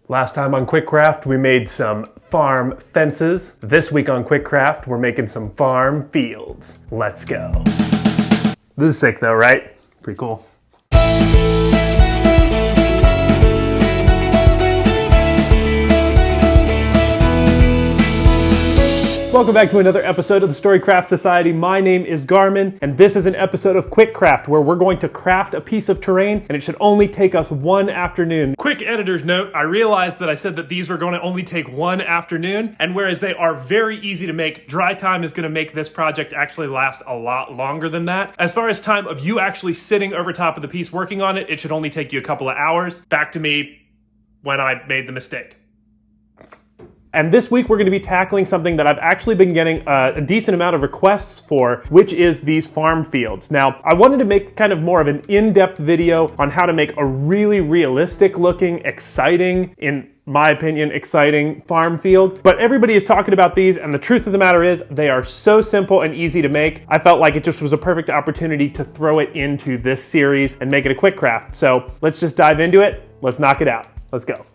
Last time on Quickcraft, we made some farm fences. This week on Quickcraft, we're making some farm fields. Let's go. This is sick though, right? Pretty cool. Welcome back to another episode of the Storycraft Society. My name is Garmin, and this is an episode of Quickcraft where we're going to craft a piece of terrain, and it should only take us one afternoon. Quick editor's note, I realized that I said that these were going to only take one afternoon, and whereas they are very easy to make, dry time is going to make this project actually last a lot longer than that. As far as time of you actually sitting over top of the piece working on it, it should only take you a couple of hours. Back to me when I made the mistake. And this week we're going to be tackling something that I've actually been getting a decent amount of requests for, which is these farm fields. Now, I wanted to make kind of more of an in-depth video on how to make a really realistic looking, exciting, in my opinion, exciting farm field. But everybody is talking about these, and the truth of the matter is they are so simple and easy to make. I felt like it just was a perfect opportunity to throw it into this series and make it a quick craft. So let's just dive into it. Let's knock it out. Let's go.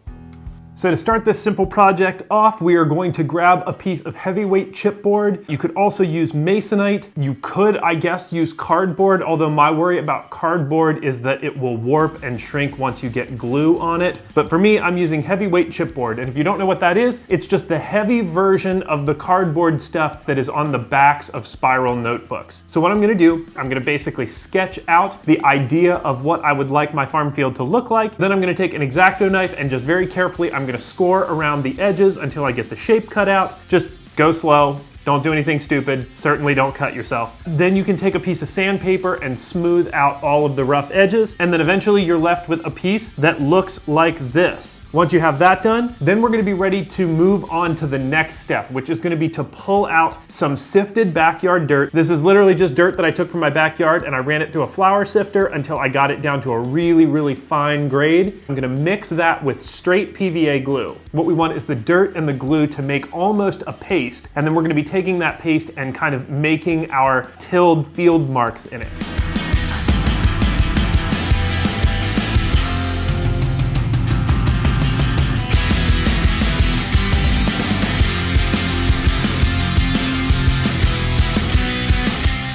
So to start this simple project off, we are going to grab a piece of heavyweight chipboard. You could also use masonite. You could, I guess, use cardboard, although my worry about cardboard is that it will warp and shrink once you get glue on it. But for me, I'm using heavyweight chipboard. And if you don't know what that is, it's just the heavy version of the cardboard stuff that is on the backs of spiral notebooks. So what I'm gonna do, I'm gonna basically sketch out the idea of what I would like my farm field to look like. Then I'm gonna take an X-Acto knife and just very carefully, I'm gonna score around the edges until I get the shape cut out. Just go slow. Don't do anything stupid. Certainly don't cut yourself. Then you can take a piece of sandpaper and smooth out all of the rough edges. And then eventually you're left with a piece that looks like this. Once you have that done, then we're gonna be ready to move on to the next step, which is gonna be to pull out some sifted backyard dirt. This is literally just dirt that I took from my backyard and I ran it through a flour sifter until I got it down to a really, really fine grade. I'm gonna mix that with straight PVA glue. What we want is the dirt and the glue to make almost a paste, and then we're gonna be taking that paste and kind of making our tilled field marks in it.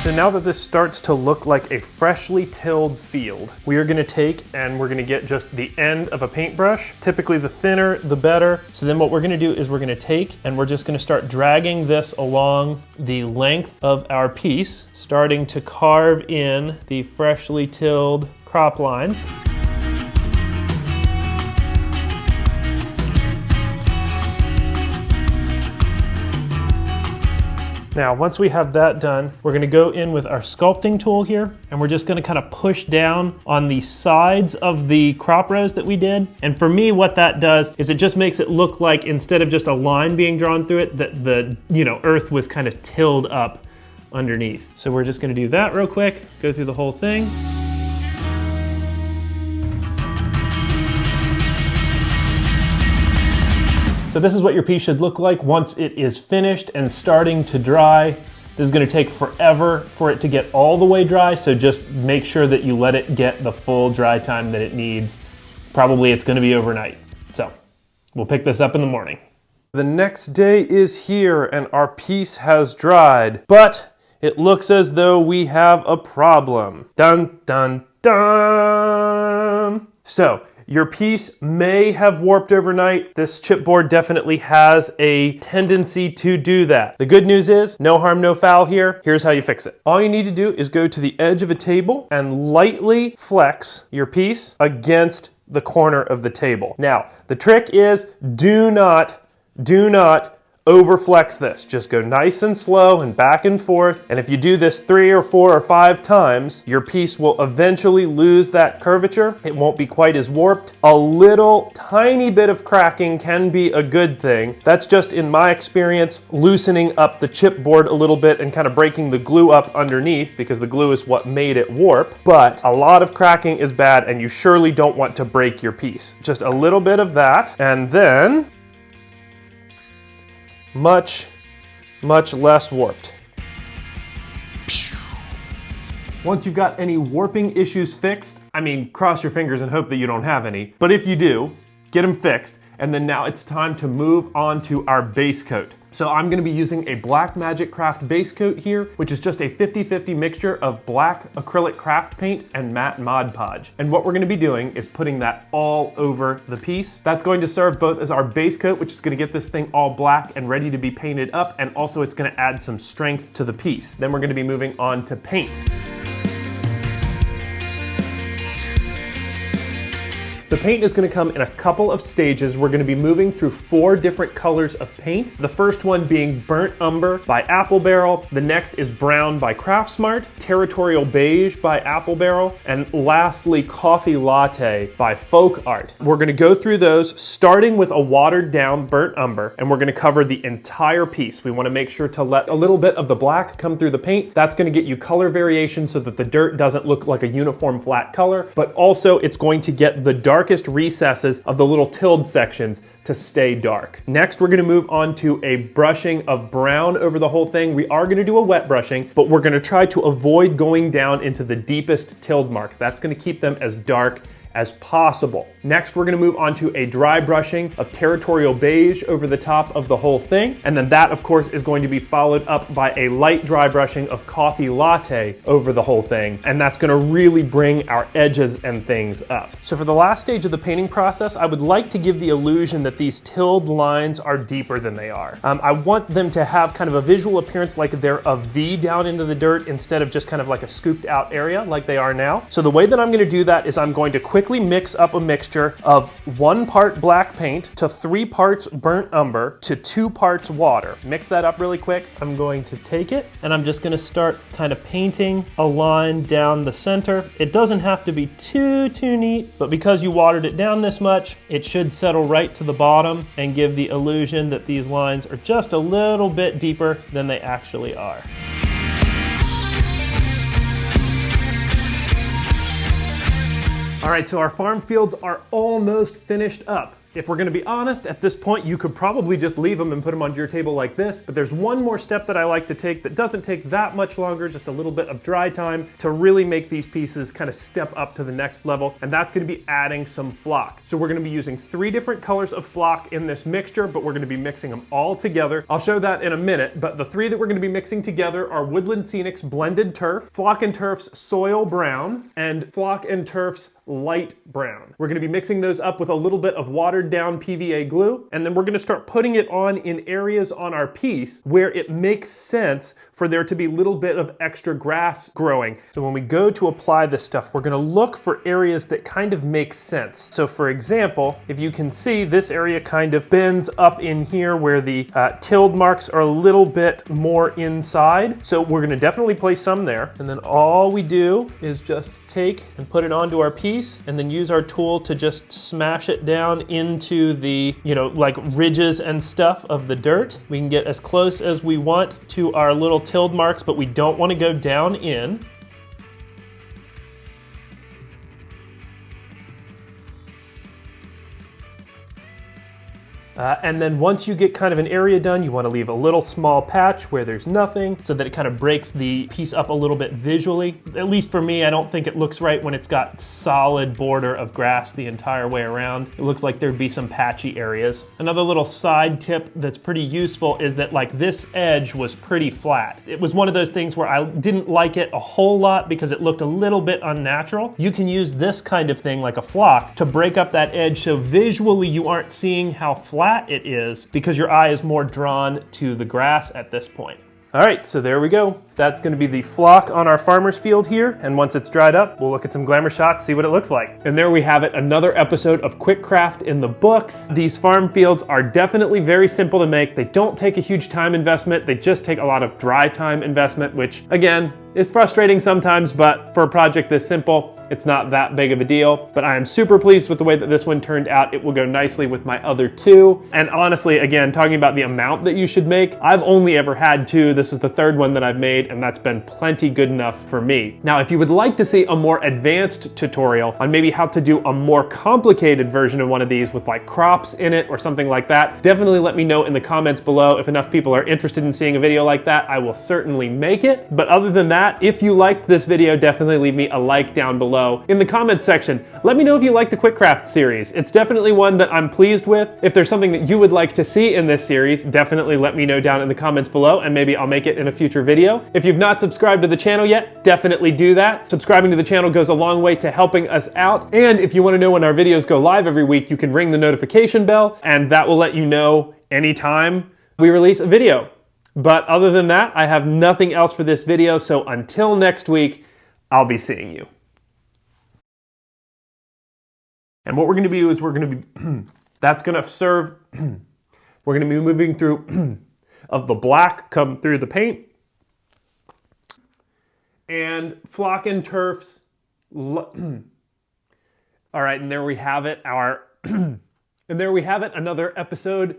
So now that this starts to look like a freshly tilled field, we are gonna take and we're gonna get just the end of a paintbrush. Typically the thinner, the better. So then what we're gonna do is we're gonna take and we're just gonna start dragging this along the length of our piece, starting to carve in the freshly tilled crop lines. Now, once we have that done, we're gonna go in with our sculpting tool here, and we're just gonna kind of push down on the sides of the crop rows that we did. And for me, what that does is it just makes it look like, instead of just a line being drawn through it, that the earth was kind of tilled up underneath. So we're just gonna do that real quick, go through the whole thing. So this is what your piece should look like once it is finished and starting to dry. This is gonna take forever for it to get all the way dry, so just make sure that you let it get the full dry time that it needs. Probably it's gonna be overnight. So we'll pick this up in the morning. The next day is here and our piece has dried, but it looks as though we have a problem. Dun, dun, dun. So, your piece may have warped overnight. This chipboard definitely has a tendency to do that. The good news is, no harm, no foul here. Here's how you fix it. All you need to do is go to the edge of a table and lightly flex your piece against the corner of the table. Now, the trick is do not overflex this. Just go nice and slow and back and forth. And if you do this 3 or 4 or 5 times, your piece will eventually lose that curvature. It won't be quite as warped. A little tiny bit of cracking can be a good thing. That's just, in my experience, loosening up the chipboard a little bit and kind of breaking the glue up underneath, because the glue is what made it warp. But a lot of cracking is bad and you surely don't want to break your piece. Just a little bit of that, and then much less warped. Once you've got any warping issues fixed, I mean, cross your fingers and hope that you don't have any, but if you do, get them fixed. And then now it's time to move on to our base coat. So I'm gonna be using a black Magic Craft base coat here, which is just a 50-50 mixture of black acrylic craft paint and matte Mod Podge. And what we're gonna be doing is putting that all over the piece. That's going to serve both as our base coat, which is gonna get this thing all black and ready to be painted up, and also it's gonna add some strength to the piece. Then we're gonna be moving on to paint. The paint is going to come in a couple of stages. We're going to be moving through 4 different colors of paint. The first one being Burnt Umber by Apple Barrel. The next is Brown by Craftsmart, Territorial Beige by Apple Barrel, and lastly Coffee Latte by Folk Art. We're going to go through those starting with a watered down Burnt Umber, and we're going to cover the entire piece. We want to make sure to let a little bit of the black come through the paint. That's going to get you color variation so that the dirt doesn't look like a uniform flat color, but also it's going to get the darkest recesses of the little tilled sections to stay dark. Next, we're gonna move on to a brushing of brown over the whole thing. We are gonna do a wet brushing, but we're gonna try to avoid going down into the deepest tilled marks. That's gonna keep them as dark as possible. Next, we're gonna move on to a dry brushing of Territorial Beige over the top of the whole thing. And then that, of course, is going to be followed up by a light dry brushing of Coffee Latte over the whole thing. And that's gonna really bring our edges and things up. So for the last stage of the painting process, I would like to give the illusion that these tilled lines are deeper than they are. I want them to have kind of a visual appearance like they're a V down into the dirt instead of just kind of like a scooped out area like they are now. So the way that I'm gonna do that is I'm going to quickly mix up a mixture of 1 part black paint to 3 parts burnt umber to 2 parts water. Mix that up really quick. I'm going to take it and I'm just going to start kind of painting a line down the center. It doesn't have to be too neat, but because you watered it down this much, it should settle right to the bottom and give the illusion that these lines are just a little bit deeper than they actually are. All right, so our farm fields are almost finished up. If we're gonna be honest, at this point, you could probably just leave them and put them on your table like this, but there's one more step that I like to take that doesn't take that much longer, just a little bit of dry time to really make these pieces kind of step up to the next level, and that's gonna be adding some flock. So we're gonna be using 3 different colors of flock in this mixture, but we're gonna be mixing them all together. I'll show that in a minute, but the 3 that we're gonna be mixing together are Woodland Scenics Blended Turf, Flock and Turf's Soil Brown, and Flock and Turf's Light Brown. We're gonna be mixing those up with a little bit of watered down PVA glue, and then we're gonna start putting it on in areas on our piece where it makes sense for there to be a little bit of extra grass growing. So when we go to apply this stuff, we're gonna look for areas that kind of make sense. So for example, if you can see, this area kind of bends up in here where the tilled marks are a little bit more inside. So we're gonna definitely place some there. And then all we do is just take and put it onto our piece and then use our tool to just smash it down into the, like ridges and stuff of the dirt. We can get as close as we want to our little tilled marks, but we don't want to go down in. And then once you get kind of an area done, you want to leave a little small patch where there's nothing so that it kind of breaks the piece up a little bit visually. At least for me, I don't think it looks right when it's got solid border of grass the entire way around. It looks like there'd be some patchy areas. Another little side tip that's pretty useful is that like this edge was pretty flat. It was one of those things where I didn't like it a whole lot because it looked a little bit unnatural. You can use this kind of thing like a flock to break up that edge so visually you aren't seeing how flat it is because your eye is more drawn to the grass at this point. All right, so there we go. That's gonna be the flock on our farmer's field here. And once it's dried up, we'll look at some glamour shots, see what it looks like. And there we have it, another episode of Quickcraft in the books. These farm fields are definitely very simple to make. They don't take a huge time investment. They just take a lot of dry time investment, which again, is frustrating sometimes, but for a project this simple, it's not that big of a deal. But I am super pleased with the way that this one turned out. It will go nicely with my other 2. And honestly, again, talking about the amount that you should make, I've only ever had 2. This is the 3rd one that I've made, and that's been plenty good enough for me. Now, if you would like to see a more advanced tutorial on maybe how to do a more complicated version of one of these with like crops in it or something like that, definitely let me know in the comments below. If enough people are interested in seeing a video like that, I will certainly make it. But other than that, that, if you liked this video, definitely leave me a like down below. In the comments section, let me know if you like the Quickcraft series. It's definitely one that I'm pleased with. If there's something that you would like to see in this series, definitely let me know down in the comments below, and maybe I'll make it in a future video. If you've not subscribed to the channel yet, definitely do that. Subscribing to the channel goes a long way to helping us out. And if you want to know when our videos go live every week, you can ring the notification bell, and that will let you know anytime we release a video. But other than that, I have nothing else for this video, so until next week, I'll be seeing you. And what we're going to do is we're going to be, that's going to serve, we're going to be moving through of the black come through the paint, and flock and turfs. All right, and there we have it, and there we have it, another episode